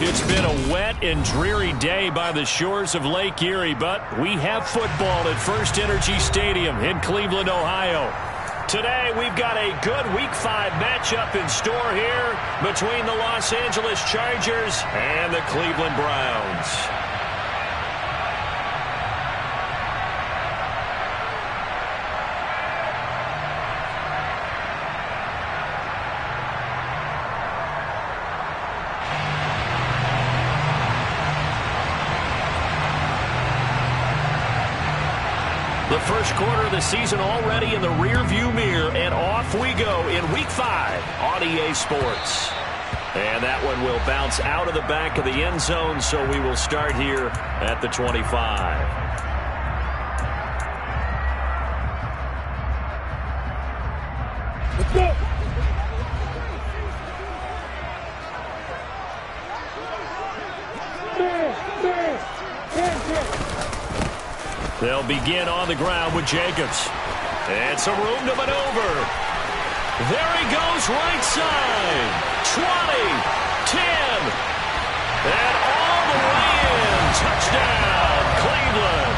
It's been a wet and dreary day by the shores of Lake Erie, but we have football at First Energy Stadium in Cleveland, Ohio. Today, we've got a good Week 5 matchup in store here between the Los Angeles Chargers and the Cleveland Browns. The first quarter of the season already in the rear-view mirror, and off we go in Week 5 on EA Sports. And that one will bounce out of the back of the end zone, so we will start here at the 25. Let's go! They'll begin on the ground with Jacobs. And some room to maneuver. There he goes, right side. 20, 10, and all the way in. Touchdown, Cleveland.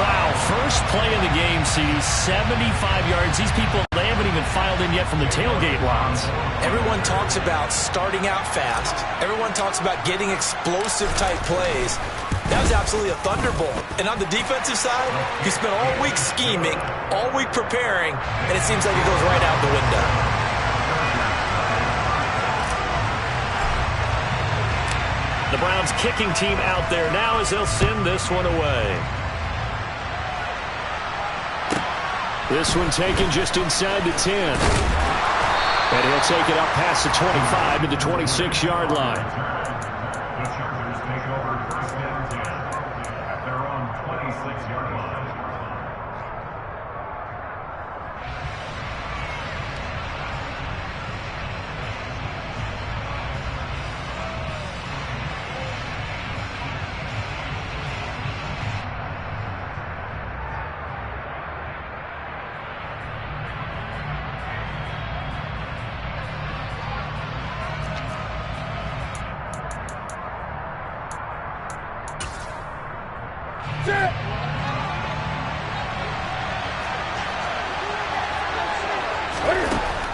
Wow, first play of the game, CD, 75 yards. These people, they haven't even filed in yet from the tailgate lines. Everyone talks about starting out fast. Everyone talks about getting explosive-type plays. That was absolutely a thunderbolt. And on the defensive side, you spent all week scheming, all week preparing, and it seems like it goes right out the window. The Browns kicking team out there now as they'll send this one away. This one taken just inside the 10. And he'll take it up past the 25 to the 26-yard line.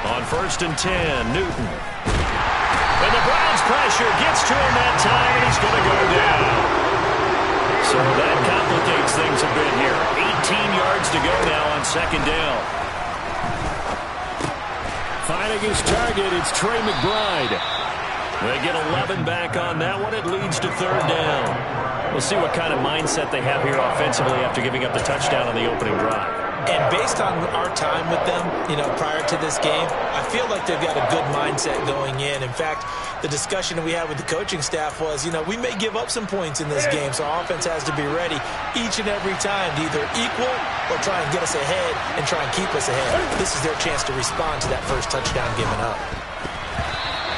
On 1st and 10, Newton. And the Browns pressure gets to him that time, and he's going to go down. So that complicates things a bit here. 18 yards to go now on 2nd down. Finding his target, it's Trey McBride. They get 11 back on that one. It leads to 3rd down. We'll see what kind of mindset they have here offensively after giving up the touchdown on the opening drive. And based on our time with them, prior to this game, I feel like they've got a good mindset going in. In fact, the discussion that we had with the coaching staff was, we may give up some points in this game, so our offense has to be ready each and every time to either equal or try and get us ahead and try and keep us ahead. This is their chance to respond to that first touchdown given up.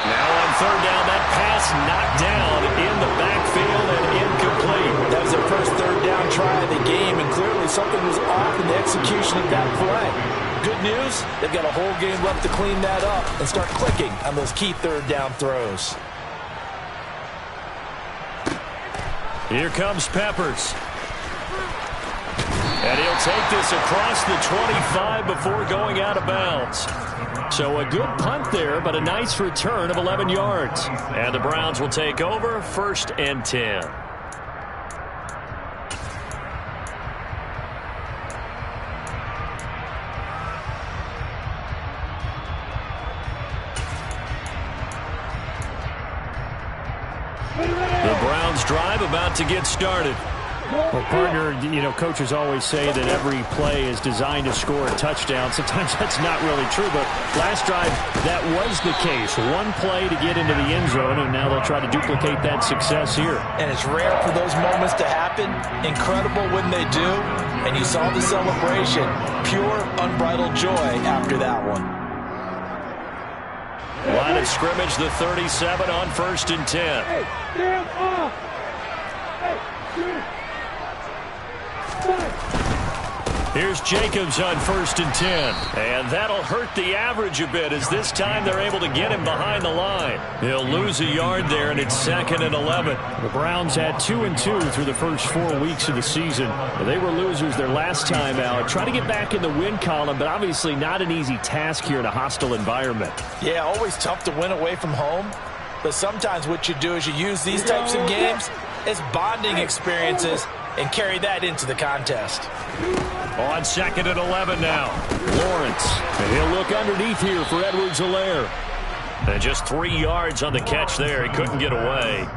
Now on 3rd down, that pass knocked down in the backfield and incomplete. That was their first 3rd down try of the game, and clearly something was off in the execution of that play. Good news, they've got a whole game left to clean that up and start clicking on those key 3rd down throws. Here comes Peppers. And he'll take this across the 25 before going out of bounds. So a good punt there, but a nice return of 11 yards. And the Browns will take over 1st and 10. The Browns drive about to get started. Well, partner, coaches always say that every play is designed to score a touchdown. Sometimes that's not really true, but last drive, that was the case. One play to get into the end zone, and now they'll try to duplicate that success here. And it's rare for those moments to happen. Incredible when they do. And you saw the celebration. Pure, unbridled joy after that one. Line of scrimmage, the 37 on 1st and 10. Hey, stand off! Hey, shoot! Here's Jacobs on 1st and 10. And that'll hurt the average a bit as this time they're able to get him behind the line. He'll lose a yard there, and it's 2nd and 11. The Browns had 2 and 2 through the first 4 weeks of the season. They were losers their last time out. Try to get back in the win column, but obviously not an easy task here in a hostile environment. Yeah, always tough to win away from home. But sometimes what you do is you use these types of games as bonding experiences and carry that into the contest. On 2nd and 11 now. Lawrence. And he'll look underneath here for Edwards-Helaire. And just 3 yards on the catch there. He couldn't get away.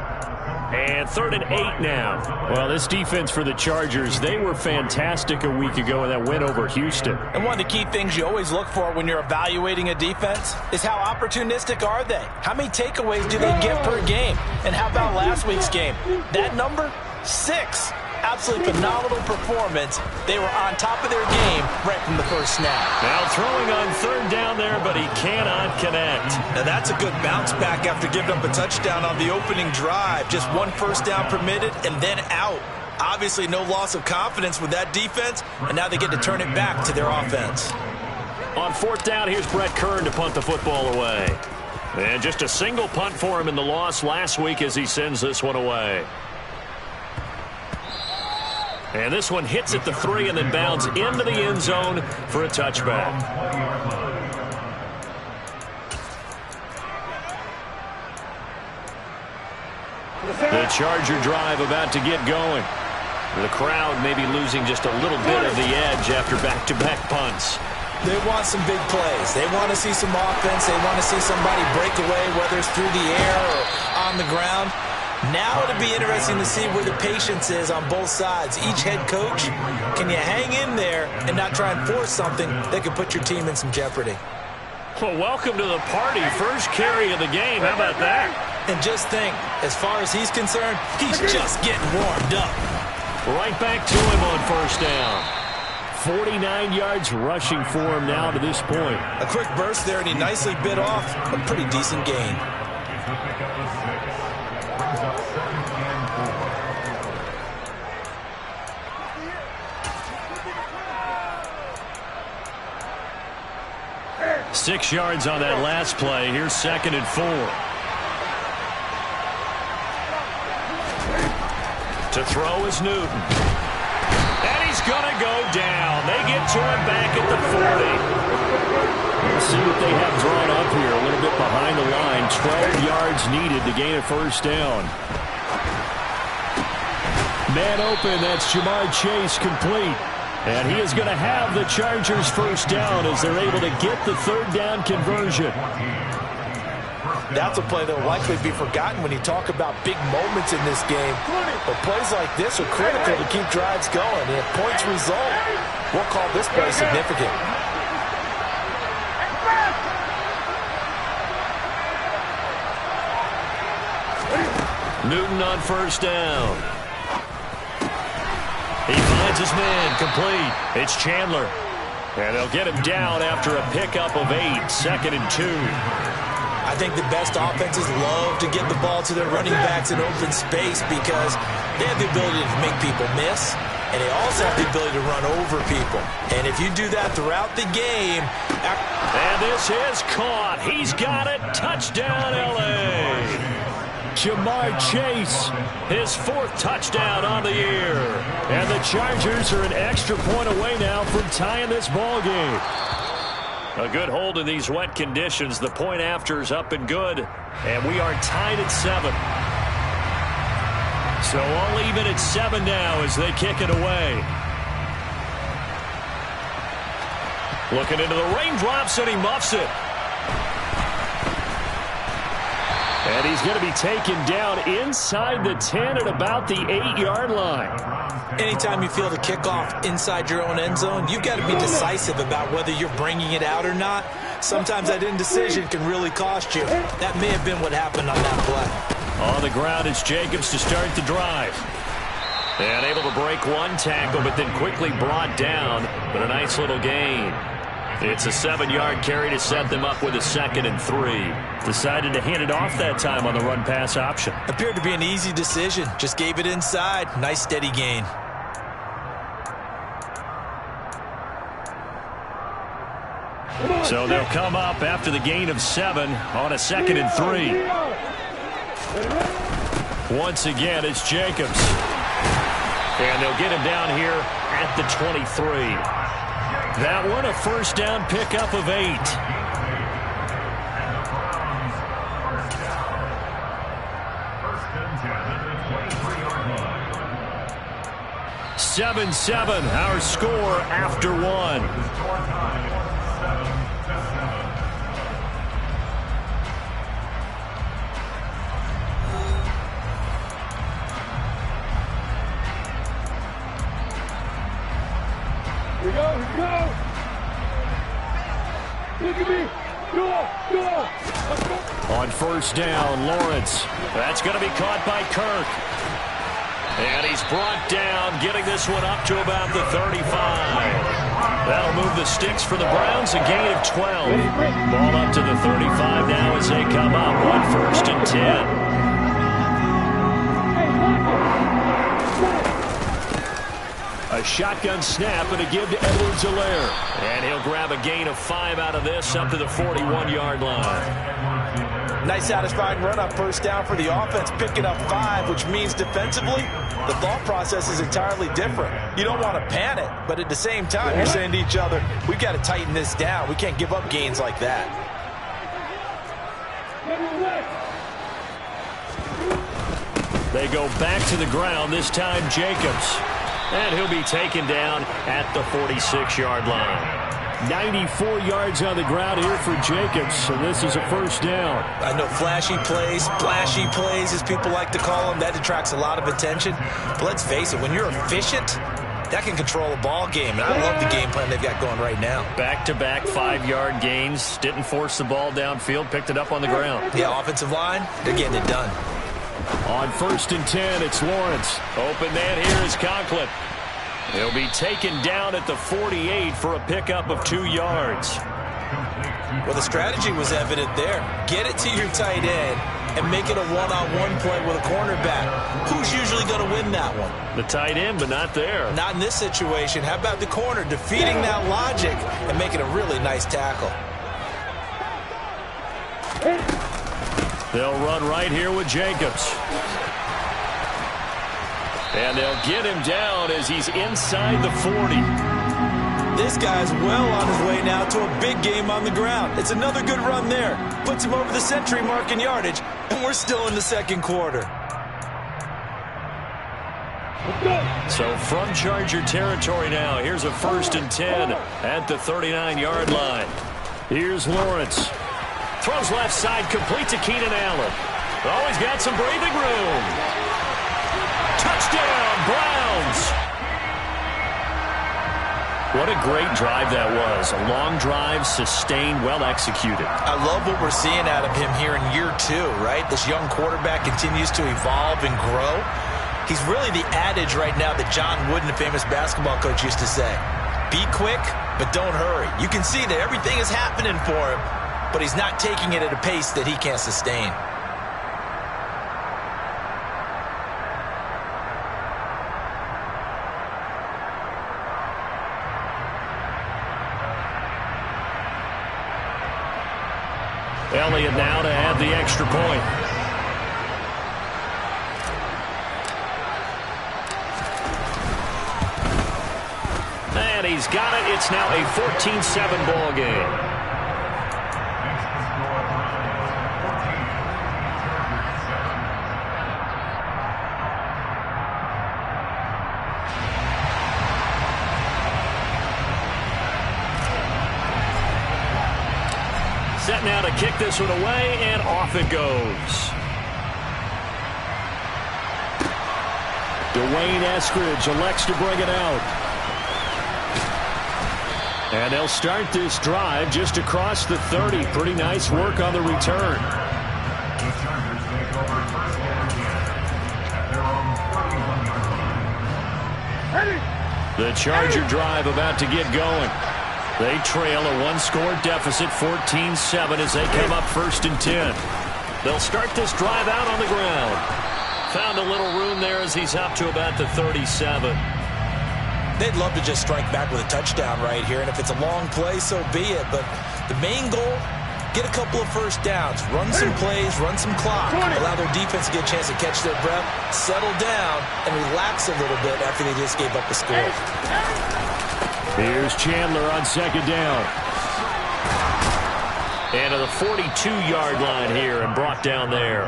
And 3rd and 8 now. Well, this defense for the Chargers, they were fantastic a week ago in that win over Houston. And one of the key things you always look for when you're evaluating a defense is how opportunistic are they? How many takeaways do they get per game? And how about last week's game? That number? 6. Absolutely phenomenal performance. They were on top of their game right from the first snap. Now throwing on 3rd down there, but he cannot connect. Now that's a good bounce back after giving up a touchdown on the opening drive. Just 1 first down permitted and then out. Obviously no loss of confidence with that defense, and now they get to turn it back to their offense. On 4th down, here's Brett Kern to punt the football away. And just a single punt for him in the loss last week as he sends this one away. And this one hits at the 3 and then bounds into the end zone for a touchback. The Charger drive about to get going. The crowd may be losing just a little bit of the edge after back-to-back punts. They want some big plays. They want to see some offense. They want to see somebody break away, whether it's through the air or on the ground. Now it'll be interesting to see where the patience is on both sides. Each head coach, can you hang in there and not try and force something that could put your team in some jeopardy? Well, welcome to the party. First carry of the game. How about that? And just think, as far as he's concerned, he's just getting warmed up. Right back to him on 1st down. 49 yards rushing for him now to this point. A quick burst there, and he nicely bit off a pretty decent gain. Six yards on that last play. Here's 2nd and 4. To throw is Newton. And he's going to go down. They get to him back at the 40. Let's see what they have drawn up here. A little bit behind the line. 12 yards needed to gain a first down. Man open. That's Jamar Chase complete. And he is going to have the Chargers first down as they're able to get the 3rd down conversion. That's a play that will likely be forgotten when you talk about big moments in this game. But plays like this are critical to keep drives going. And if points result, we'll call this play significant. Newton on 1st down. He finds his man complete. It's Chandler. And they'll get him down after a pickup of 8. 2nd and 2. I think the best offenses love to get the ball to their running backs in open space because they have the ability to make people miss, and they also have the ability to run over people. And if you do that throughout the game... And this is caught. He's got it. Touchdown, L.A. Jamar Chase, his 4th touchdown on the year. And the Chargers are an extra point away now from tying this ball game. A good hold in these wet conditions. The point after is up and good. And we are tied at 7. So all even at 7 now as they kick it away. Looking into the raindrops, and he muffs it. And he's going to be taken down inside the 10 at about the 8-yard line. Anytime you feel the kickoff inside your own end zone, you've got to be decisive about whether you're bringing it out or not. Sometimes that indecision can really cost you. That may have been what happened on that play. On the ground, it's Jacobs to start the drive. And able to break one tackle, but then quickly brought down. But a nice little gain. It's a 7-yard carry to set them up with a 2nd and 3. Decided to hand it off that time on the run-pass option. Appeared to be an easy decision. Just gave it inside. Nice steady gain. So they'll come up after the gain of 7 on a 2nd and 3. Once again, it's Jacobs. And they'll get him down here at the 23. That one a first down pickup of 8. 7-7, our score after 1. Here we go, here we go. Look at me. Go. On first down, Lawrence. That's going to be caught by Kirk. And he's brought down, getting this one up to about the 35. That'll move the sticks for the Browns, a gain of 12. Ball up to the 35 now as they come up on 1st and 10. A shotgun snap and a give to Edwards-Helaire. And he'll grab a gain of 5 out of this up to the 41-yard line. Nice satisfying run on first down for the offense, picking up 5, which means defensively, the thought process is entirely different. You don't want to panic, but at the same time, you're saying to each other, we've got to tighten this down. We can't give up gains like that. They go back to the ground, this time Jacobs. And he'll be taken down at the 46-yard line. 94 yards on the ground here for Jacobs, so this is a first down. I know flashy plays, splashy plays, as people like to call them, that attracts a lot of attention. But let's face it, when you're efficient, that can control a ball game. And I love the game plan they've got going right now. Back-to-back 5-yard gains, didn't force the ball downfield, picked it up on the ground. Yeah, offensive line, they're getting it done. On 1st and 10, it's Lawrence. Open man here is Conklin. He'll be taken down at the 48 for a pickup of 2 yards. Well, the strategy was evident there. Get it to your tight end and make it a one-on-one play with a cornerback. Who's usually going to win that one? The tight end, but not there. Not in this situation. How about the corner defeating that logic and making a really nice tackle? They'll run right here with Jacobs. And they'll get him down as he's inside the 40. This guy's well on his way now to a big game on the ground. It's another good run there. Puts him over the century mark in yardage, and we're still in the 2nd quarter. So from Charger territory now, here's a 1st and 10 at the 39-yard line. Here's Lawrence. Throws left side, complete to Keenan Allen. Oh, he's got some breathing room. Touchdown, Browns. What a great drive that was. A long drive, sustained, well executed. I love what we're seeing out of him here in year 2, right? This young quarterback continues to evolve and grow. He's really the adage right now that John Wooden, the famous basketball coach, used to say. Be quick, but don't hurry. You can see that everything is happening for him, but he's not taking it at a pace that he can't sustain. Elliott now to add the extra point. And he's got it. It's now a 14-7 ball game. Set now to kick this one away, and off it goes. Dwayne Eskridge elects to bring it out. And they'll start this drive just across the 30. Pretty nice work on the return. The Charger drive about to get going. They trail a one-score deficit, 14-7, as they come up 1st and 10. They'll start this drive out on the ground. Found a little room there as he's up to about the 37. They'd love to just strike back with a touchdown right here, and if it's a long play, so be it. But The main goal, get a couple of first downs, run some plays, run some clock, allow their defense to get a chance to catch their breath, settle down, and relax a little bit after they just gave up a score. Here's Chandler on second down. And to the 42-yard line here and brought down there.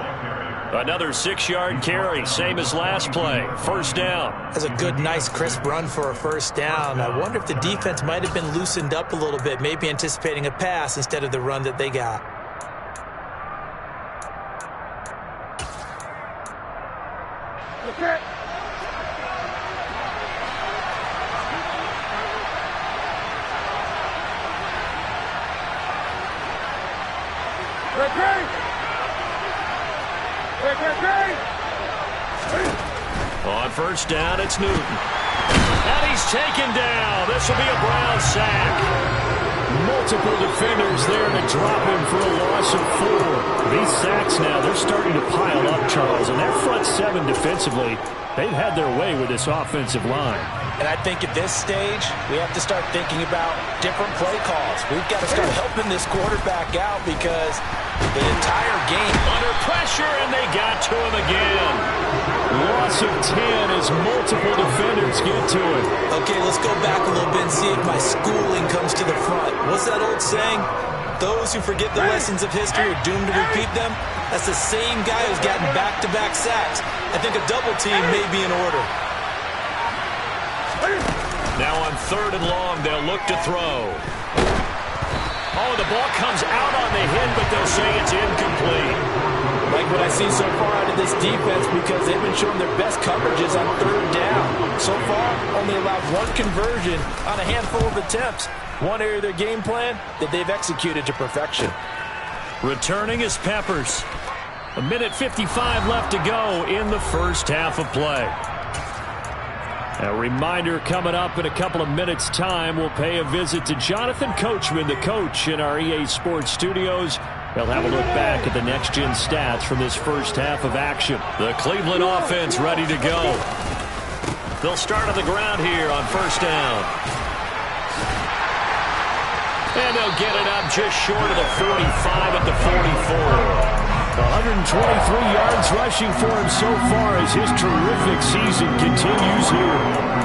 Another 6-yard carry, same as last play. First down. That's a good, nice, crisp run for a first down. I wonder if the defense might have been loosened up a little bit, maybe anticipating a pass instead of the run that they got. Okay. On first down, it's Newton. And he's taken down. This will be a Brown sack. Multiple defenders there to drop him for a loss of 4. These sacks now, they're starting to pile up, Charles. And that front 7 defensively, they've had their way with this offensive line. And I think at this stage, we have to start thinking about different play calls. We've got to start helping this quarterback out because the entire game under pressure, and they got to him again. Loss of 10 as multiple defenders get to him. Okay, let's go back a little bit and see if my schooling comes to the front. What's that old saying? Those who forget the lessons of history are doomed to repeat them. That's the same guy who's gotten back-to-back sacks. I think a double team may be in order. Now on third and long, they'll look to throw. Oh, the ball comes out on the hit, but they'll say it's incomplete. Like what I see so far out of this defense because they've been showing their best coverages on third down. So far, only allowed 1 conversion on a handful of attempts. One area of their game plan that they've executed to perfection. Returning is Peppers. 1:55 left to go in the first half of play. A reminder coming up in a couple of minutes' time. We'll pay a visit to Jonathan Coachman, the coach in our EA Sports studios. They'll have a look back at the next-gen stats from this first half of action. The Cleveland offense ready to go. They'll start on the ground here on first down. And they'll get it up just short of the 45 at the 44. 123 yards rushing for him so far as his terrific season continues here.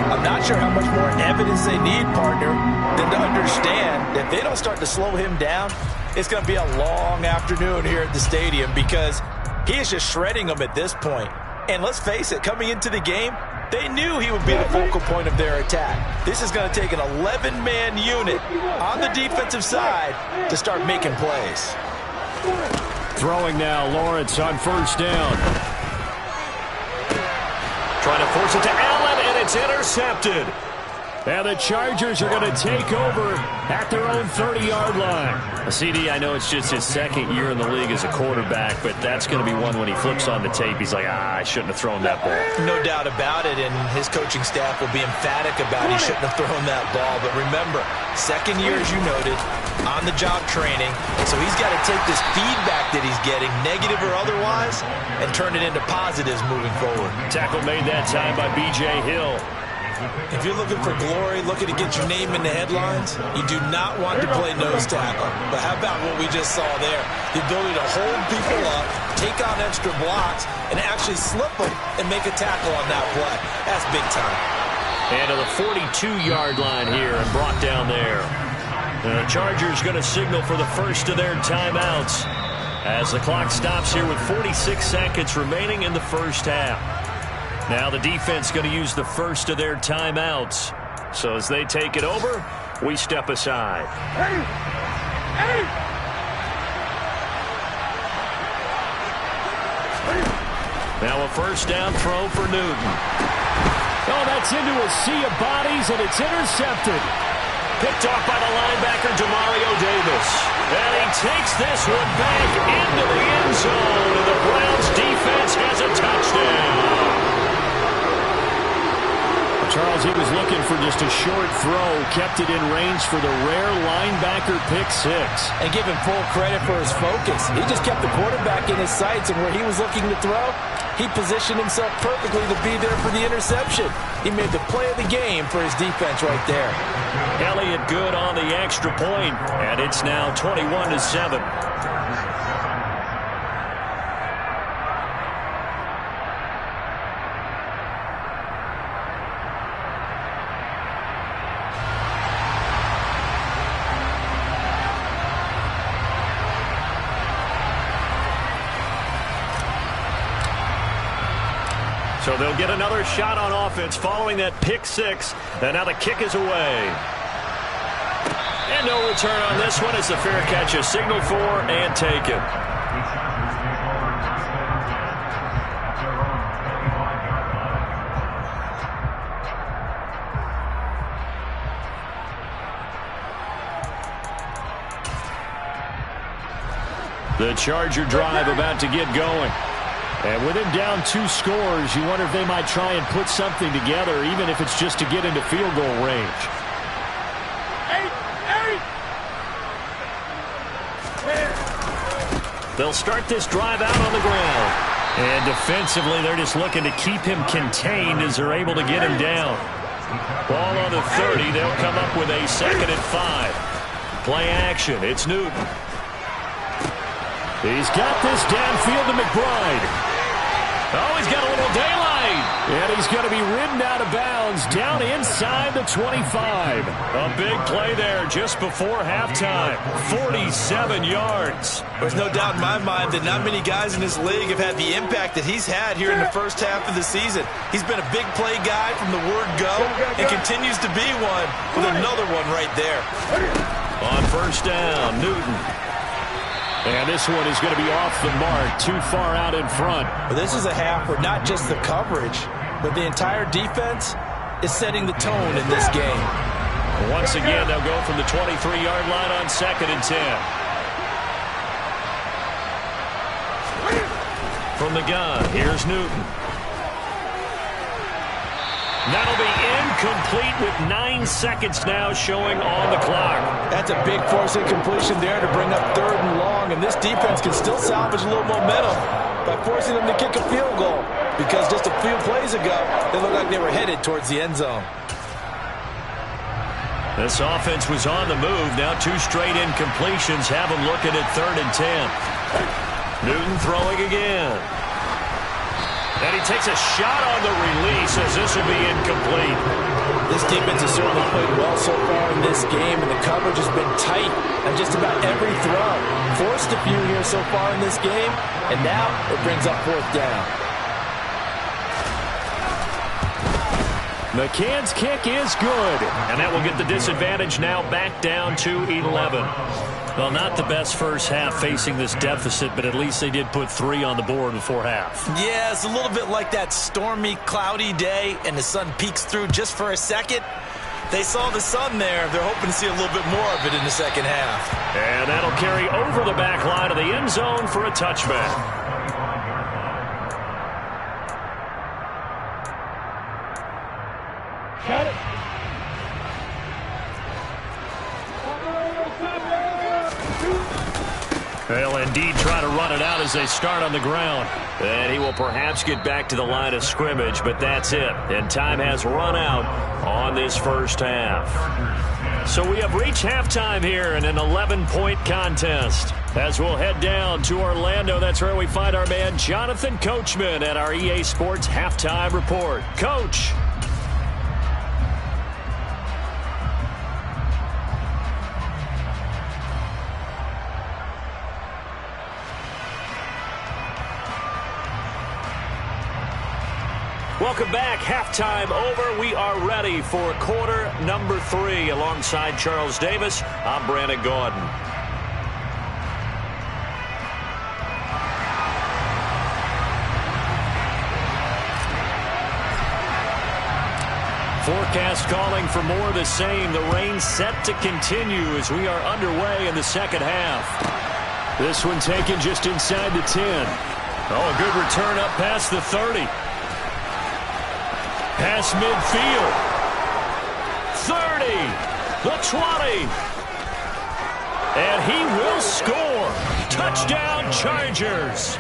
I'm not sure how much more evidence they need, partner, than to understand that if they don't start to slow him down, it's going to be a long afternoon here at the stadium because he is just shredding them at this point. And let's face it, coming into the game, they knew he would be the focal point of their attack. This is going to take an 11-man unit on the defensive side to start making plays. Throwing now, Lawrence on first down. Trying to force it to Allen, and it's intercepted. And the Chargers are going to take over at their own 30-yard line. CD, I know it's just his second year in the league as a quarterback, but that's going to be one when he flips on the tape. He's like, I shouldn't have thrown that ball. No doubt about it, and his coaching staff will be emphatic about he shouldn't have thrown that ball. But remember, second year, as you noted, on-the-job training. So he's got to take this feedback that he's getting, negative or otherwise, and turn it into positives moving forward. Tackle made that time by B.J. Hill. If you're looking for glory, looking to get your name in the headlines, you do not want to play nose tackle. But how about what we just saw there? The ability to hold people up, take on extra blocks, and actually slip them and make a tackle on that play. That's big time. And to the 42-yard line here and brought down there. The Chargers going to signal for the first of their timeouts as the clock stops here with 46 seconds remaining in the first half. Now the defense going to use the first of their timeouts. So as they take it over, we step aside. Now a first down throw for Newton. Oh, that's into a sea of bodies, and it's intercepted. Picked off by the linebacker, Demario Davis. And he takes this one back into the end zone. And the Browns defense has a touchdown. Charles, he was looking for just a short throw, kept it in range for the rare linebacker pick six. And give him full credit for his focus. He just kept the quarterback in his sights, and where he was looking to throw, He positioned himself perfectly to be there for the interception. He made the play of the game for his defense right there. Elliott good on the extra point, and it's now 21-7. So they'll get another shot on offense following that pick six. And now the kick is away. And no return on this one as the fair catch is signaled for and taken. The Charger drive about to get going. And with him down 2 scores, you wonder if they might try and put something together, even if it's just to get into field goal range. They'll start this drive out on the ground. And defensively, they're just looking to keep him contained as they're able to get him down. Ball on the 30. They'll come up with a 2nd and 5. Play action. It's Newton. He's got this downfield to McBride. Oh, he's got a little daylight. And he's going to be ridden out of bounds down inside the 25. A big play there just before halftime. 47 yards. There's no doubt in my mind that not many guys in this league have had the impact that he's had here in the first half of the season. He's been a big play guy from the word go and continues to be one with another one right there. On first down, Newton. And this one is going to be off the mark, too far out in front. Well, this is a half where not just the coverage, but the entire defense is setting the tone in this game. Once again, they'll go from the 23-yard line on 2nd and 10. From the gun, here's Newton. That'll be incomplete with 9 seconds now showing on the clock. That's a big force incompletion there to bring up 3rd and long, and this defense can still salvage a little momentum by forcing them to kick a field goal, because just a few plays ago, they looked like they were headed towards the end zone. This offense was on the move. Now 2 straight incompletions have them looking at 3rd and 10. Newton throwing again. And he takes a shot on the release as this will be incomplete. This defense has certainly played well so far in this game, and the coverage has been tight on just about every throw. Forced a few here so far in this game, and now it brings up 4th down. McCann's kick is good. And that will get the disadvantage now back down to 11. Well, not the best first half facing this deficit, but at least they did put 3 on the board before half. Yeah, it's a little bit like that stormy, cloudy day, and the sun peeks through just for a second. They saw the sun there. They're hoping to see a little bit more of it in the second half. And that'll carry over the back line of the end zone for a touchback. Got it. They'll indeed try to run it out as they start on the ground. And he will perhaps get back to the line of scrimmage, but that's it. And time has run out on this first half. So we have reached halftime here in an 11-point contest. As we'll head down to Orlando, that's where we find our man Jonathan Coachman at our EA Sports Halftime Report. Coach. Welcome back. Halftime over. We are ready for quarter number 3. Alongside Charles Davis, I'm Brandon Gordon. Forecast calling for more of the same. The rain set to continue as we are underway in the second half. This one taken just inside the 10. Oh, a good return up past the 30. Past midfield. 30. The 20. And he will score. Touchdown, Chargers.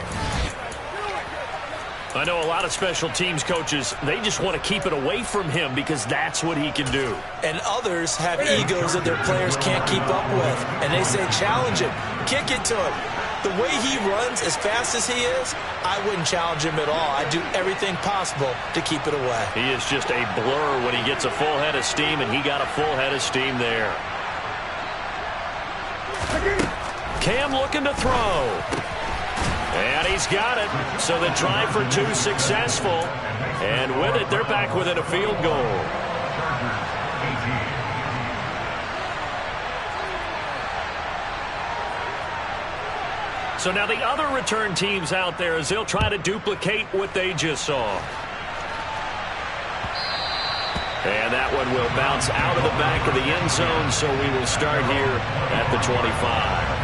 I know a lot of special teams coaches, they just want to keep it away from him because that's what he can do. And others have egos that their players can't keep up with. And they say, challenge him, kick it to him. The way he runs as fast as he is, I wouldn't challenge him at all. I'd do everything possible to keep it away. He is just a blur when he gets a full head of steam, and he got a full head of steam there. Cam looking to throw. And he's got it. So the try for two successful. And with it, they're back within a field goal. So now the other return teams out there as they'll try to duplicate what they just saw. And that one will bounce out of the back of the end zone, so we will start here at the 25.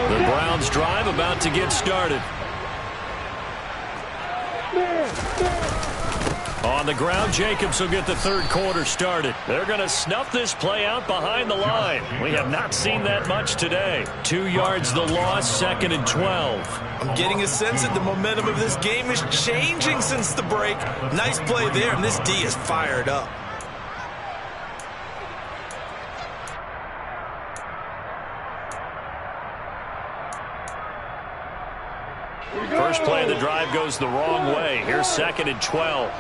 The Browns drive about to get started. On the ground, Jacobs will get the third quarter started. They're going to snuff this play out behind the line. We have not seen that much today. 2 yards the loss, 2nd and 12. I'm getting a sense that the momentum of this game is changing since the break. Nice play there, and this D is fired up. First play of the drive goes the wrong way. Here's 2nd and 12.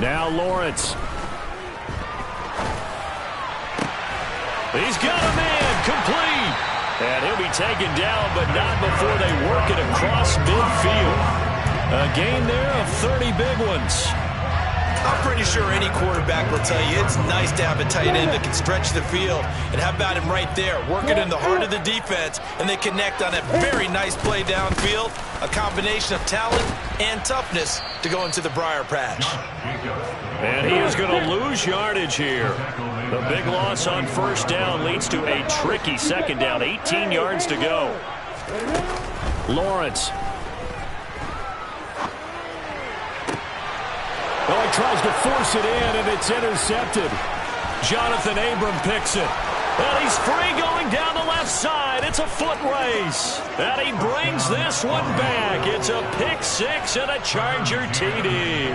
Now Lawrence. He's got a man complete. And he'll be taken down, but not before they work it across midfield. A gain there of 30 big ones. I'm pretty sure any quarterback will tell you it's nice to have a tight end that can stretch the field. And how about him right there, working in the heart of the defense, and they connect on a very nice play downfield, a combination of talent and toughness to go into the briar patch. And he is going to lose yardage here. The big loss on first down leads to a tricky second down, 18 yards to go. Lawrence. Oh, he tries to force it in, and it's intercepted. Jonathan Abram picks it. And he's free going down the left side. It's a foot race. And he brings this one back. It's a pick six and a Charger TD.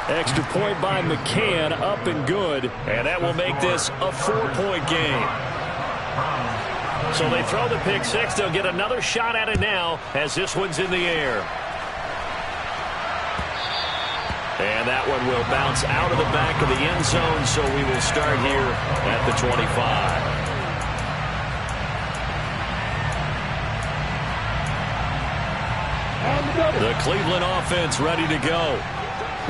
Extra point by McCann, up and good. And that will make this a 4-point game. So they throw the pick six. They'll get another shot at it now as this one's in the air. And that one will bounce out of the back of the end zone, so we will start here at the 25. The Cleveland offense ready to go.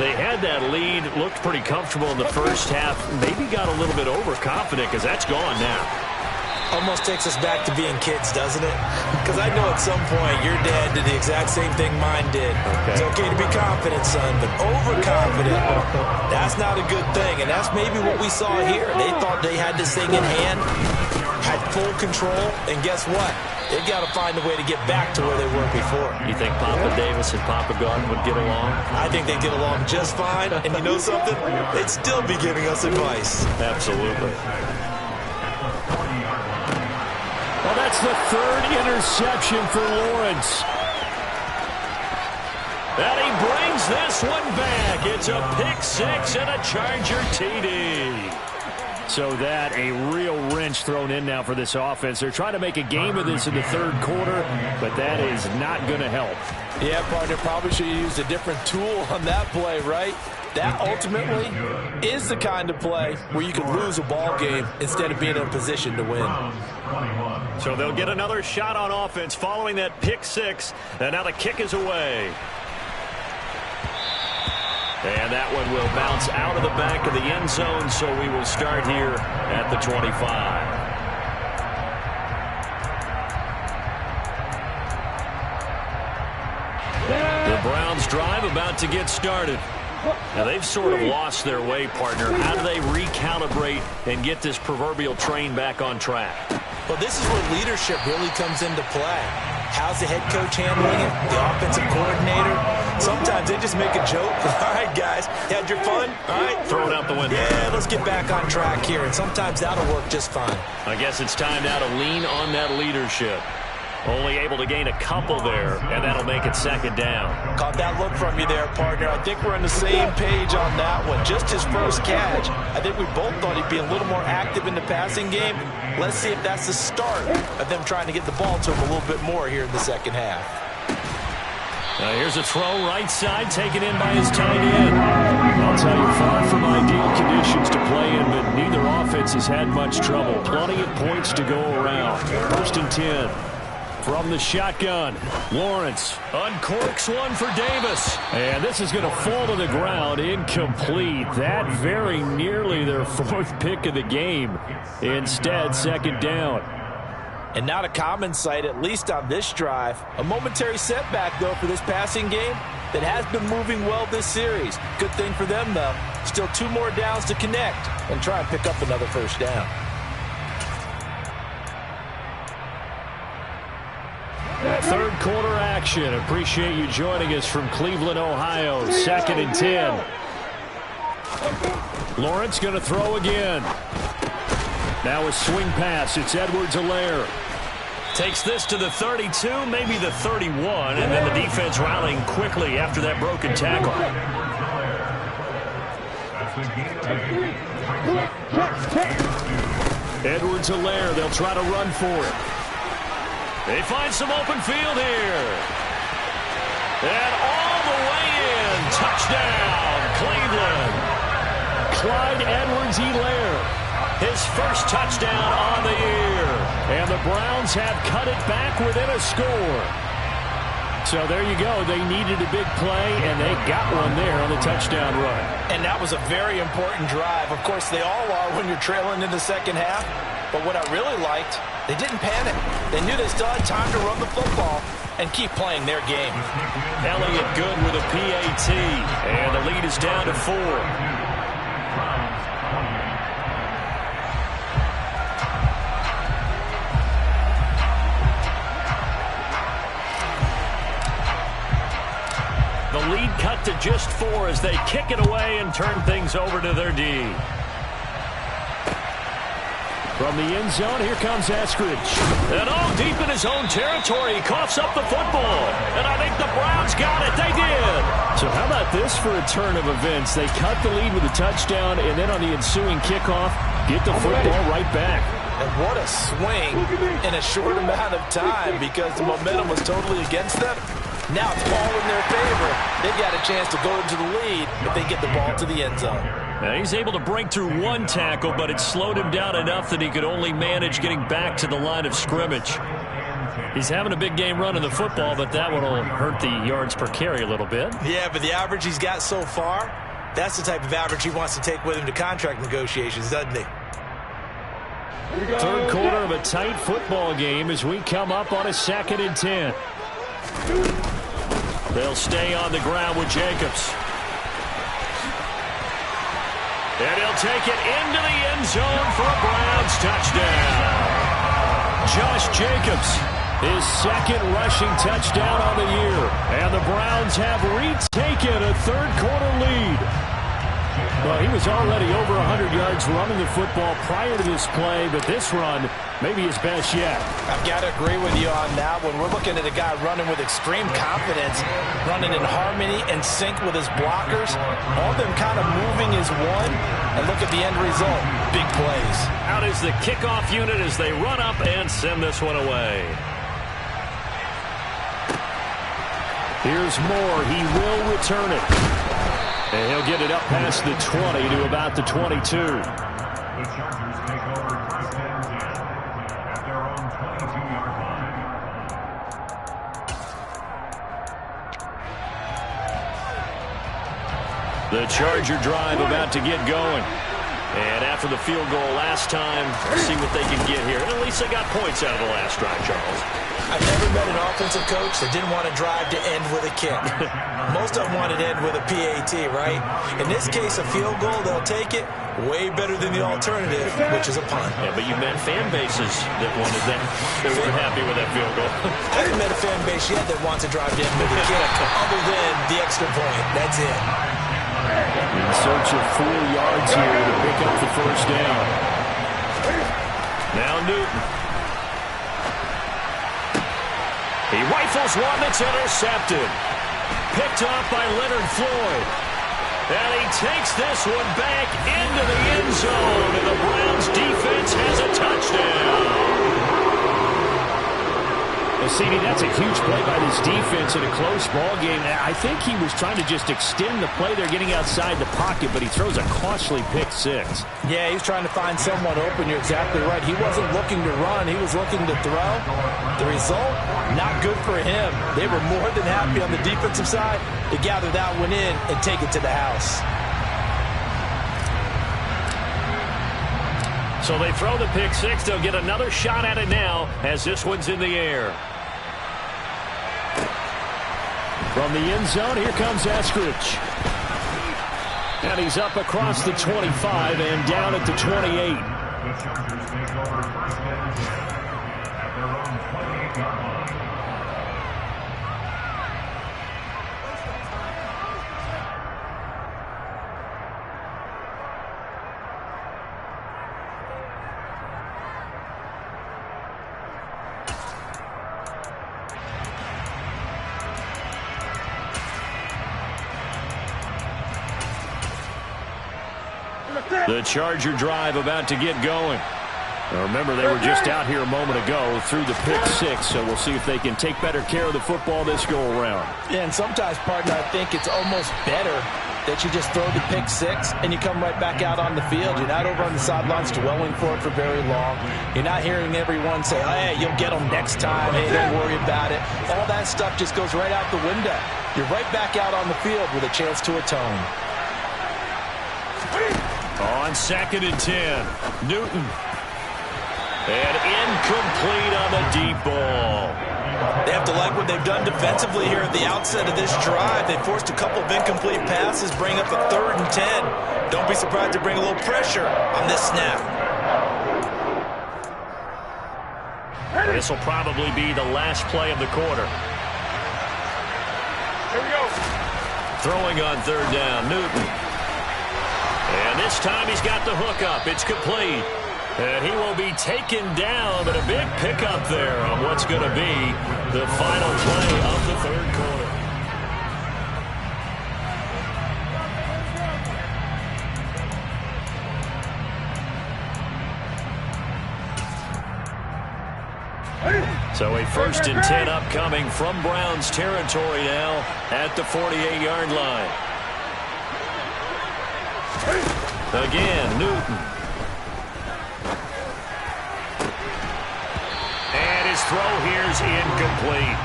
They had that lead, looked pretty comfortable in the first half, maybe got a little bit overconfident because that's gone now. Almost takes us back to being kids, doesn't it? Because I know at some point your dad did the exact same thing mine did. Okay. It's okay to be confident, son, but overconfident, that's not a good thing. And that's maybe what we saw here. They thought they had this thing in hand, had full control, and guess what? They got to find a way to get back to where they were before. You think Papa Davis and Papa Gunn would get along? I think they'd get along just fine. And you know something? They'd still be giving us advice. Absolutely. Well, that's the third interception for Lawrence. And he brings this one back. It's a pick six and a Charger TD. So that a real wrench thrown in now for this offense. They're trying to make a game of this in the third quarter, but that is not going to help. Yeah, partner, probably should have used a different tool on that play, right? That ultimately is the kind of play where you can lose a ball game instead of being in a position to win. So they'll get another shot on offense following that pick six, and now the kick is away. And that one will bounce out of the back of the end zone, so we will start here at the 25. The Browns drive about to get started. Now, they've sort of lost their way, partner. How do they recalibrate and get this proverbial train back on track? Well, this is where leadership really comes into play. How's the head coach handling it? The offensive coordinator? Sometimes they just make a joke. All right, guys, had your fun? All right. Throw it out the window. Yeah, let's get back on track here, and sometimes that'll work just fine. I guess it's time now to lean on that leadership. Only able to gain a couple there, and that'll make it second down. Caught that look from you there, partner. I think we're on the same page on that one. Just his first catch. I think we both thought he'd be a little more active in the passing game. Let's see if that's the start of them trying to get the ball to him a little bit more here in the second half. Here's a throw right side, taken in by his tight end. I'll tell you, far from ideal conditions to play in, but neither offense has had much trouble. Plenty of points to go around. 1st and 10. From the shotgun, Lawrence uncorks one for Davis. And this is going to fall to the ground, incomplete. That very nearly their 4th pick of the game. Instead, second down. And not a common sight, at least on this drive. A momentary setback, though, for this passing game that has been moving well this series. Good thing for them, though. Still 2 more downs to connect and try and pick up another first down. Third quarter action. Appreciate you joining us from Cleveland, Ohio. 2nd and 10. Lawrence going to throw again. Now a swing pass. It's Edwards-Helaire. Takes this to the 32, maybe the 31, and then the defense rallying quickly after that broken tackle. Edwards-Helaire, they'll try to run for it. They find some open field here. And all the way in. Touchdown, Cleveland. Clyde Edwards-Helaire. His first touchdown on the year. And the Browns have cut it back within a score. So there you go. They needed a big play, and they got one there on the touchdown run. And that was a very important drive. Of course, they all are when you're trailing in the second half. But what I really liked, they didn't panic. They knew they still had time to run the football and keep playing their game. Elliott good with a PAT, and the lead is down to 4. The lead cut to just 4 as they kick it away and turn things over to their D. From the end zone, here comes Eskridge. And deep in his own territory, he coughs up the football. And I think the Browns got it. They did. So how about this for a turn of events? They cut the lead with a touchdown, and then on the ensuing kickoff, get the football right back. And what a swing in a short amount of time because the momentum was totally against them. Now it's all in their favor. They've got a chance to go into the lead if they get the ball to the end zone. Now he's able to break through one tackle, but it slowed him down enough that he could only manage getting back to the line of scrimmage. He's having a big game running the football, but that one will hurt the yards per carry a little bit. Yeah, but the average he's got so far, that's the type of average he wants to take with him to contract negotiations, doesn't he? Third quarter of a tight football game as we come up on a 2nd and 10. They'll stay on the ground with Jacobs. And he'll take it into the end zone for a Browns touchdown. Josh Jacobs, his 2nd rushing touchdown on the year. And the Browns have retaken a third quarter lead. Well, he was already over 100 yards running the football prior to this play, but this run may be his best yet. I've got to agree with you on that one. We're looking at a guy running with extreme confidence, running in harmony and sync with his blockers. All of them kind of moving as one. And look at the end result. Big plays. Out is the kickoff unit as they run up and send this one away. Here's Moore. He will return it. And he'll get it up past the 20 to about the 22. The Chargers take over first and 10 at their own 22-yard line. The Charger drive about to get going. And after the field goal last time, see what they can get here. At least they got points out of the last drive, Charles. I've never met an offensive coach that didn't want to drive to end with a kick. Most of them wanted to end with a PAT, right? In this case, a field goal, they'll take it. way better than the alternative, which is a punt. Yeah, but you met fan bases that wanted that, that were happy with that field goal. I haven't met a fan base yet that wants to drive down with a kick other than the extra point. That's it. In search of 4 yards here to pick up the first down. Now Newton. He rifles one that's intercepted. Picked off by Leonard Floyd. And he takes this one back into the end zone. And the Browns defense has a touchdown. Well, CD, that's a huge play by this defense in a close ball game. I think he was trying to just extend the play. They're getting outside the pocket, but he throws a costly pick six. Yeah, he's trying to find someone open. You're exactly right. He wasn't looking to run. He was looking to throw. The result, not good for him. They were more than happy on the defensive side to gather that one in and take it to the house. So they throw the pick six. They'll get another shot at it now as this one's in the air. From the end zone, here comes Eskridge. And he's up across the 25 and down at the 28. The Chargers take over first and 10 at their own 28-yard line. The Charger drive about to get going. Now remember, they were just out here a moment ago through the pick six, so we'll see if they can take better care of the football this go-around. Yeah, and sometimes, partner, I think it's almost better that you just throw the pick six and you come right back out on the field. You're not over on the sidelines dwelling for it for very long. You're not hearing everyone say, hey, you'll get them next time. Hey, don't worry about it. All that stuff just goes right out the window. You're right back out on the field with a chance to atone. On 2nd and 10, Newton. And incomplete on the deep ball. They have to like what they've done defensively here at the outset of this drive. They forced a couple of incomplete passes, bring up a 3rd and 10. Don't be surprised to bring a little pressure on this snap. This will probably be the last play of the quarter. Here we go. Throwing on 3rd down, Newton. And this time he's got the hook up. It's complete. And he will be taken down, but a big pickup there on what's going to be the final play of the 3rd quarter. So a 1st and 10 upcoming from Browns territory now at the 48-yard line. Again, Newton. And his throw here is incomplete.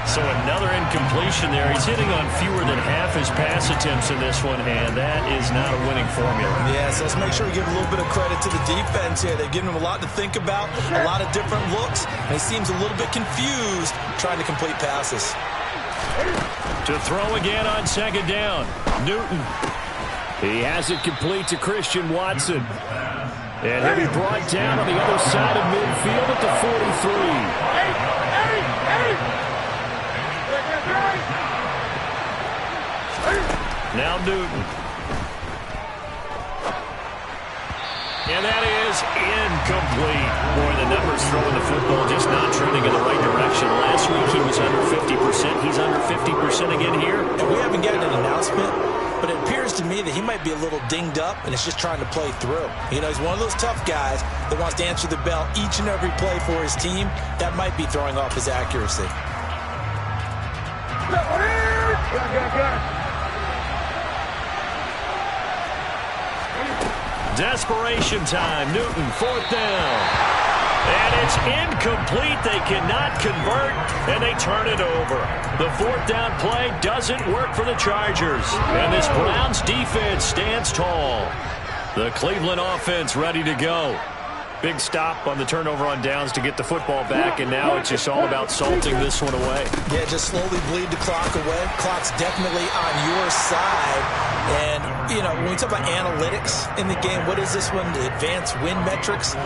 So another incompletion there. He's hitting on fewer than half his pass attempts in this one, and that is not a winning formula. Yeah, so let's make sure we give a little bit of credit to the defense here. They've given him a lot to think about, a lot of different looks, and he seems a little bit confused trying to complete passes. To throw again on 2nd down, Newton. He has it complete to Christian Watson. And he'll be brought down on the other side of midfield at the 43. Now Newton. And that is incomplete. Boy, the numbers throwing the football just not trending in the right direction. Last week he was under 50%. He's under 50% again here. And we haven't gotten an announcement, but it appears to me that he might be a little dinged up and is just trying to play through. You know, he's one of those tough guys that wants to answer the bell each and every play for his team. That might be throwing off his accuracy. Desperation time. Newton, 4th down. And it's incomplete. They cannot convert, and they turn it over. The 4th down play doesn't work for the Chargers. And this Browns defense stands tall. The Cleveland offense ready to go. Big stop on the turnover on downs to get the football back, and now it's just all about salting this one away. Yeah, just slowly bleed the clock away. Clock's definitely on your side. And, you know, when we talk about analytics in the game, what is this one? The advanced win metrics?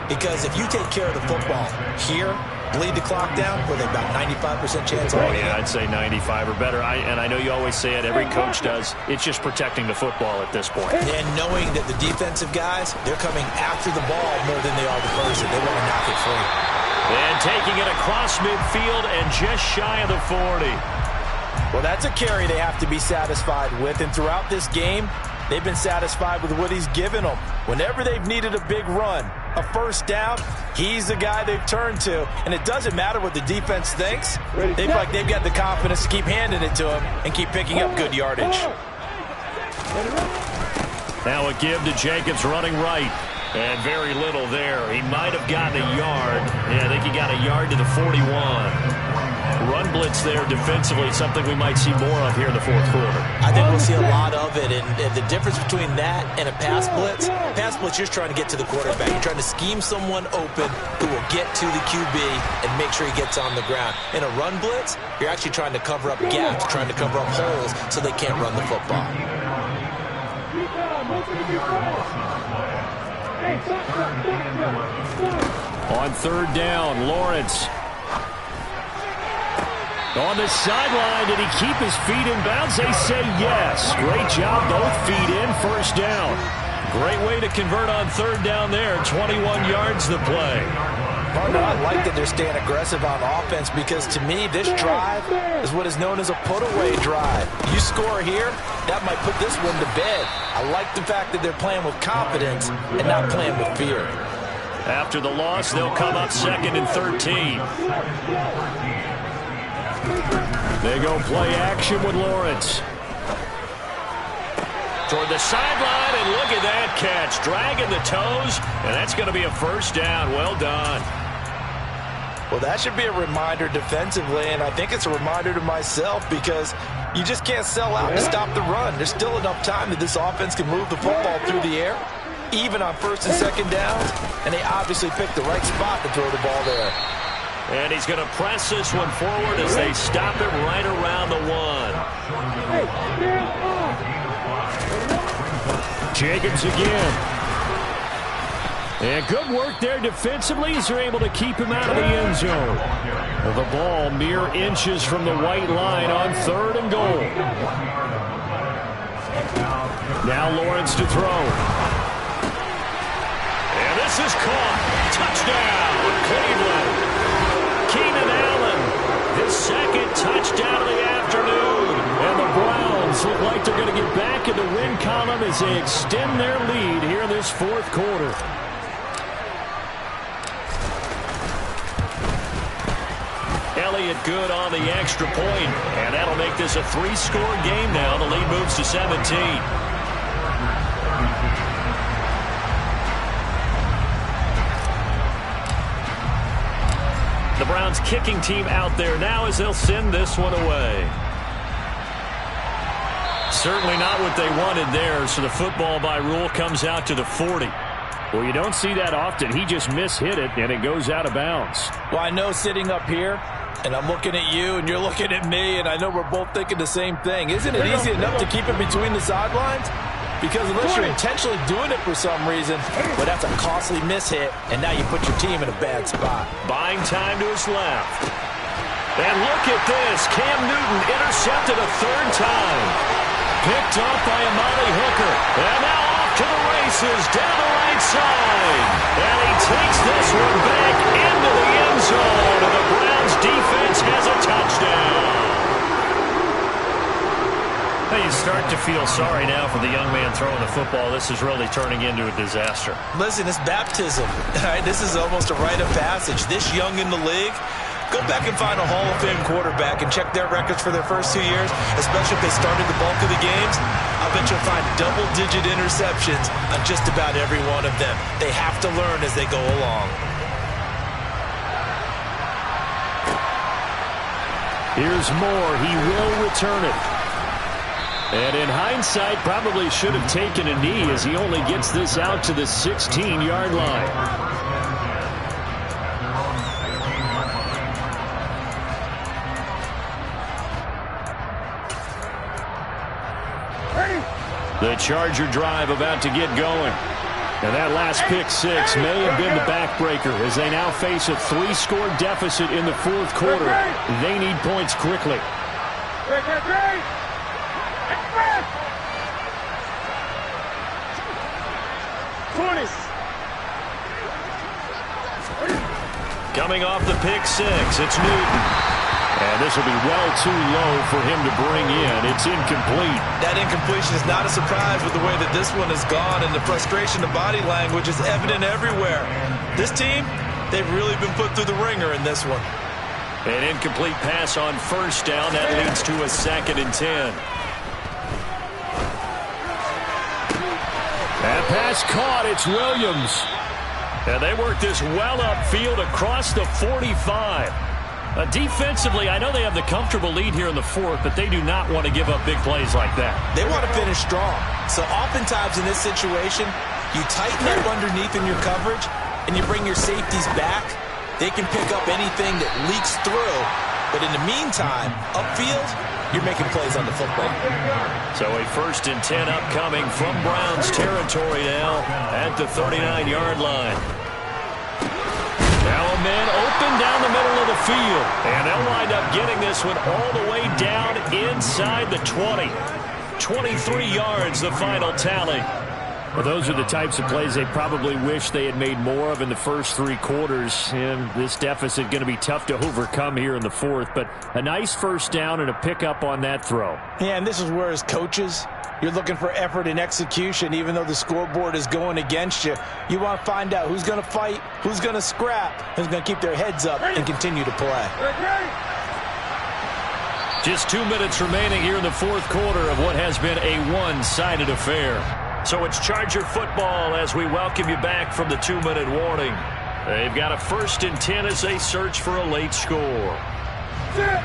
Because if you take care of the football here, bleed the clock down, with about 95% chance of winning. Yeah, I'd say 95 or better. And I know you always say it, every coach does. It's just protecting the football at this point. And knowing that the defensive guys, they're coming after the ball more than they are the person. They want to knock it free. And taking it across midfield and just shy of the 40. Well, that's a carry they have to be satisfied with. And throughout this game, they've been satisfied with what he's given them. Whenever they've needed a big run, a first down, he's the guy they've turned to. And it doesn't matter what the defense thinks. They feel like they've got the confidence to keep handing it to him and keep picking up good yardage. Now a give to Jacobs running right. And very little there. He might have gotten a yard. Yeah, I think he got a yard to the 41. Run blitz there defensively, something we might see more of here in the fourth quarter. I think we'll see a lot of it, and the difference between that and a pass blitz, you're just trying to get to the quarterback. You're trying to scheme someone open who will get to the QB and make sure he gets on the ground. In a run blitz, you're actually trying to cover up gaps, trying to cover up holes so they can't run the football. On third down, Lawrence. On the sideline, did he keep his feet in bounds? They say yes. Great job, both feet in, first down. Great way to convert on third down there. 21 yards the play. Partner, I like that they're staying aggressive on offense because to me, this drive is what is known as a put-away drive. You score here, that might put this one to bed. I like the fact that they're playing with confidence and not playing with fear. After the loss, they'll come up second and 13. They go play action with Lawrence. Toward the sideline, and look at that catch. Dragging the toes, and that's going to be a first down. Well done. Well, that should be a reminder defensively, and I think it's a reminder to myself because you just can't sell out to stop the run. There's still enough time that this offense can move the football through the air, even on first and second downs, and they obviously picked the right spot to throw the ball there. And he's going to press this one forward as they stop it right around the 1. Jacobs again. And good work there defensively as they're able to keep him out of the end zone. The ball mere inches from the white line on third and goal. Now Lawrence to throw. And this is caught. Touchdown, Cleveland. Keenan Allen, his second touchdown of the afternoon. And the Browns look like they're going to get back in the win column as they extend their lead here in this fourth quarter. Elliott good on the extra point, and that'll make this a 3-score game now. The lead moves to 17. The Browns kicking team out there now as they'll send this one away. Certainly not what they wanted there, so the football by rule comes out to the 40. Well, you don't see that often. He just mishit it, and it goes out of bounds. Well, I know sitting up here, and I'm looking at you, and you're looking at me, and I know we're both thinking the same thing. Isn't it easy enough to keep it between the sidelines? Because unless you're intentionally doing it for some reason, well, that's a costly mishit, and now you put your team in a bad spot. Buying time to his left. And look at this. Cam Newton intercepted a third time. Picked up by Amari Hooker. And now off to the races down the right side. And he takes this one back into the end zone. And the Browns defense has a touchdown. Hey, you start to feel sorry now for the young man throwing the football. This is really turning into a disaster. Listen, it's baptism. All right, this is almost a rite of passage. This young in the league, go back and find a Hall of Fame quarterback and check their records for their first 2 years, especially if they started the bulk of the games. I bet you'll find double-digit interceptions on just about every one of them. They have to learn as they go along. Here's Moore. He will return it. And in hindsight, probably should have taken a knee as he only gets this out to the 16-yard line. The Charger drive about to get going. And that last pick six may have been the backbreaker as they now face a 3-score deficit in the fourth quarter. They need points quickly. Coming off the pick six, it's Newton. And this will be well too low for him to bring in. It's incomplete. That incompletion is not a surprise with the way that this one has gone, and the frustration of body language is evident everywhere. This team, they've really been put through the ringer in this one. An incomplete pass on first down. That leads to a 2nd and 10. That pass caught. It's Williams. And they work this well upfield across the 45. Defensively, I know they have the comfortable lead here in the fourth, but they do not want to give up big plays like that. They want to finish strong. So oftentimes in this situation, you tighten up underneath in your coverage, and you bring your safeties back. They can pick up anything that leaks through. But in the meantime, upfield, you're making plays on the football. So a 1st and 10 upcoming from Browns territory now at the 39-yard line. Now a man open down the middle of the field. And they'll wind up getting this one all the way down inside the 20. 23 yards, the final tally. Well, those are the types of plays they probably wish they had made more of in the first 3 quarters. And this deficit going to be tough to overcome here in the fourth. But a nice first down and a pickup on that throw. Yeah, and this is where as coaches, you're looking for effort and execution. Even though the scoreboard is going against you, you want to find out who's going to fight, who's going to scrap, who's going to keep their heads up and continue to play. Just 2 minutes remaining here in the fourth quarter of what has been a one-sided affair. So it's Charger football as we welcome you back from the 2-minute warning. They've got a 1st and 10 as they search for a late score.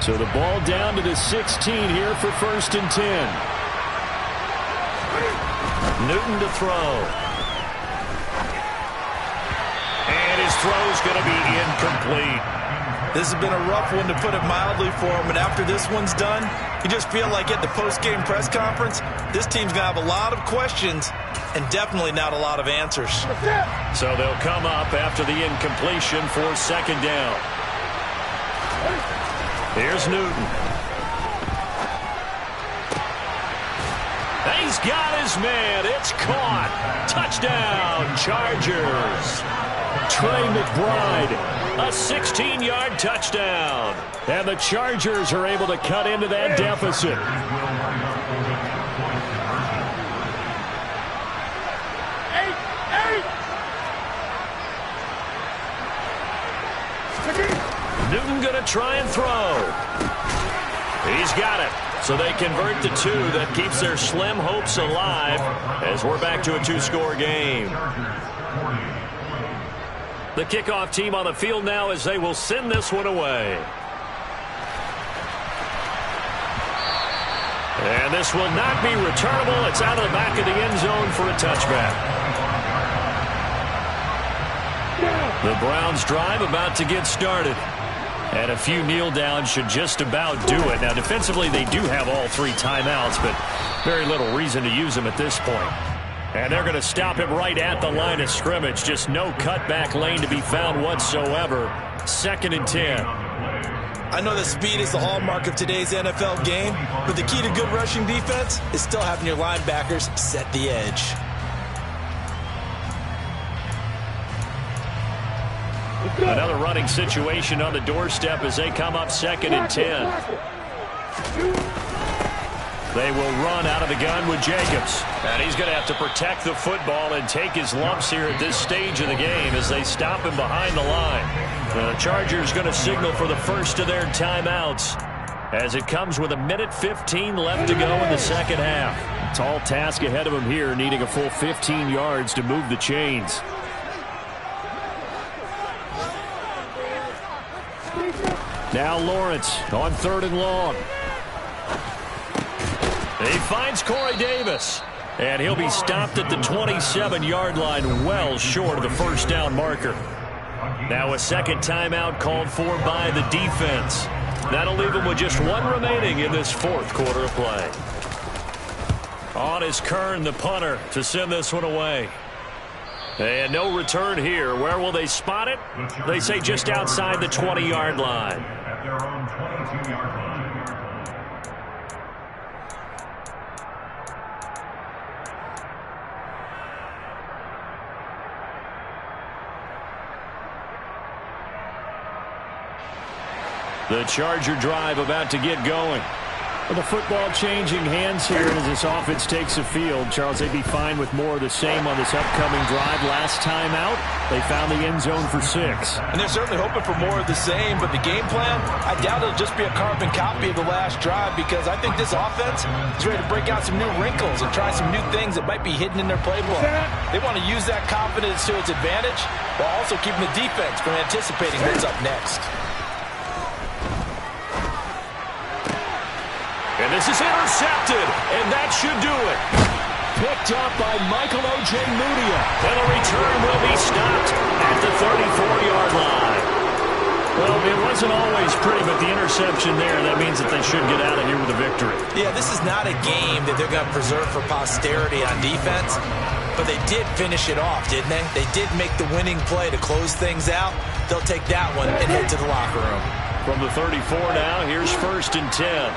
So the ball down to the 16 here for 1st and 10. Newton to throw. And his throw's going to be incomplete. This has been a rough one, to put it mildly, for him. And after this one's done, you just feel like at the post-game press conference, this team's going to have a lot of questions and definitely not a lot of answers. So they'll come up after the incompletion for 2nd down. Here's Newton. He's got his man. It's caught. Touchdown, Chargers. Trey McBride. A 16-yard touchdown. And the Chargers are able to cut into that deficit. Newton going to try and throw. He's got it. So they convert the 2. That keeps their slim hopes alive as we're back to a 2-score game. The kickoff team on the field now as they will send this one away. And this will not be returnable. It's out of the back of the end zone for a touchback. The Browns drive about to get started. And a few kneel downs should just about do it. Now, defensively, they do have all 3 timeouts, but very little reason to use them at this point. And they're going to stop him right at the line of scrimmage. Just no cutback lane to be found whatsoever. 2nd and 10. I know that speed is the hallmark of today's NFL game, but the key to good rushing defense is still having your linebackers set the edge. Another running situation on the doorstep as they come up 2nd and 10. They will run out of the gun with Jacobs. And he's going to have to protect the football and take his lumps here at this stage of the game as they stop him behind the line. The Chargers going to signal for the first of their timeouts as it comes with 1:15 left to go in the second half. Tall task ahead of him here, needing a full 15 yards to move the chains. Now Lawrence on 3rd and long. He finds Corey Davis. And he'll be stopped at the 27-yard line, well short of the first down marker. Now a second timeout called for by the defense. That'll leave him with just one remaining in this fourth quarter of play. On is Kern, the punter, to send this one away. And no return here. Where will they spot it? They say just outside the 20-yard line. At their own 22-yard line. The Charger drive about to get going. Well, the football changing hands here as this offense takes the field. Charles, they'd be fine with more of the same on this upcoming drive. Last time out, they found the end zone for 6. And they're certainly hoping for more of the same, but the game plan, I doubt it'll just be a carbon copy of the last drive, because I think this offense is ready to break out some new wrinkles and try some new things that might be hidden in their playbook. They want to use that confidence to its advantage while also keeping the defense from anticipating what's up next. And this is intercepted, and that should do it. Picked up by Michael O.J. Mudia. And the return will be stopped at the 34-yard line. Well, it wasn't always pretty, but the interception there, that means that they should get out of here with a victory. Yeah, this is not a game that they're going to preserve for posterity on defense, but they did finish it off, didn't they? They did make the winning play to close things out. They'll take that one and head to the locker room. From the 34 now, here's 1st and 10.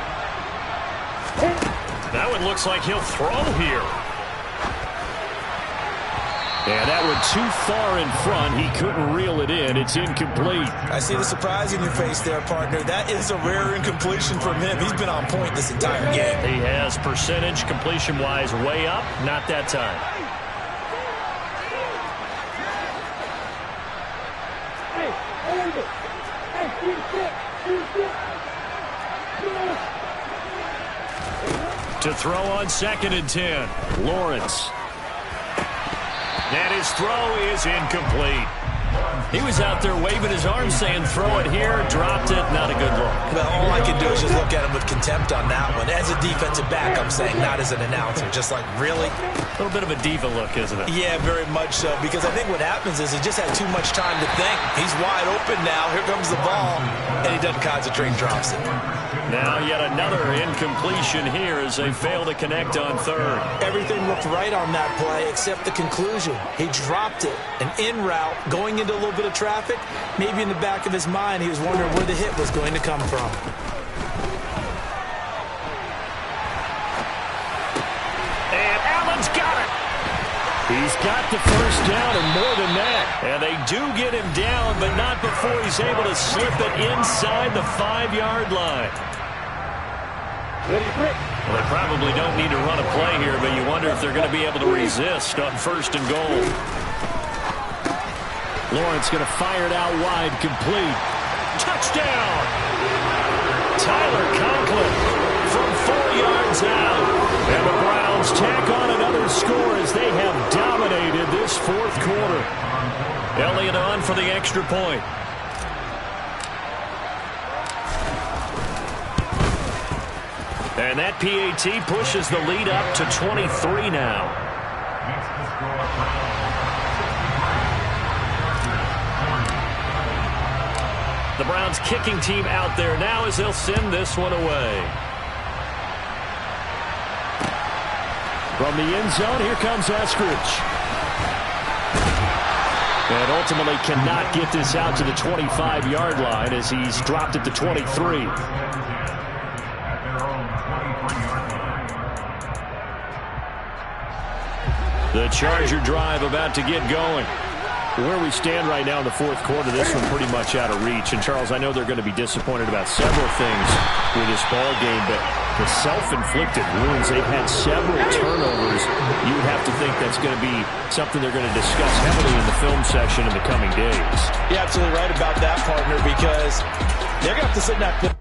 That one looks like he'll throw here. And that one too far in front. He couldn't reel it in. It's incomplete. I see the surprise in your face there, partner. That is a rare incompletion from him. He's been on point this entire game. He has percentage completion-wise way up. Not that time. Hey, hold it. Hey, To throw on 2nd and 10. Lawrence. And his throw is incomplete. He was out there waving his arms saying throw it here, dropped it, not a good look. Well, all I can do is just look at him with contempt on that one. As a defensive back, I'm saying, not as an announcer. Just like, really? A little bit of a diva look, isn't it? Yeah, very much so, because I think what happens is he just had too much time to think. He's wide open now. Here comes the ball, and he doesn't concentrate and drops it. Now yet another incompletion here as they fail to connect on 3rd. Everything looked right on that play except the conclusion. He dropped it. An in route, going into a little bit of traffic. Maybe in the back of his mind, he was wondering where the hit was going to come from. And Allen's got it. He's got the first down and more than that. And they do get him down, but not before he's able to slip it inside the 5-yard line. Ready, quick. Well, they probably don't need to run a play here, but you wonder if they're going to be able to resist on 1st and goal. Lawrence going to fire it out wide, complete. Touchdown! Tyler Conklin from 4 yards out. And the Browns tack on another score as they have dominated this 4th quarter. Elliott on for the extra point. And that PAT pushes the lead up to 23 now. The Browns kicking team out there now as they'll send this one away. From the end zone, here comes Eskridge. And ultimately cannot get this out to the 25-yard line as he's dropped at the 23. The Charger drive about to get going. Where we stand right now in the 4th quarter, this one pretty much out of reach. And, Charles, I know they're going to be disappointed about several things with this ball game, but the self-inflicted wounds, they've had several turnovers. You would have to think that's going to be something they're going to discuss heavily in the film session in the coming days. You're absolutely right about that, partner, because they're going to have to sit in that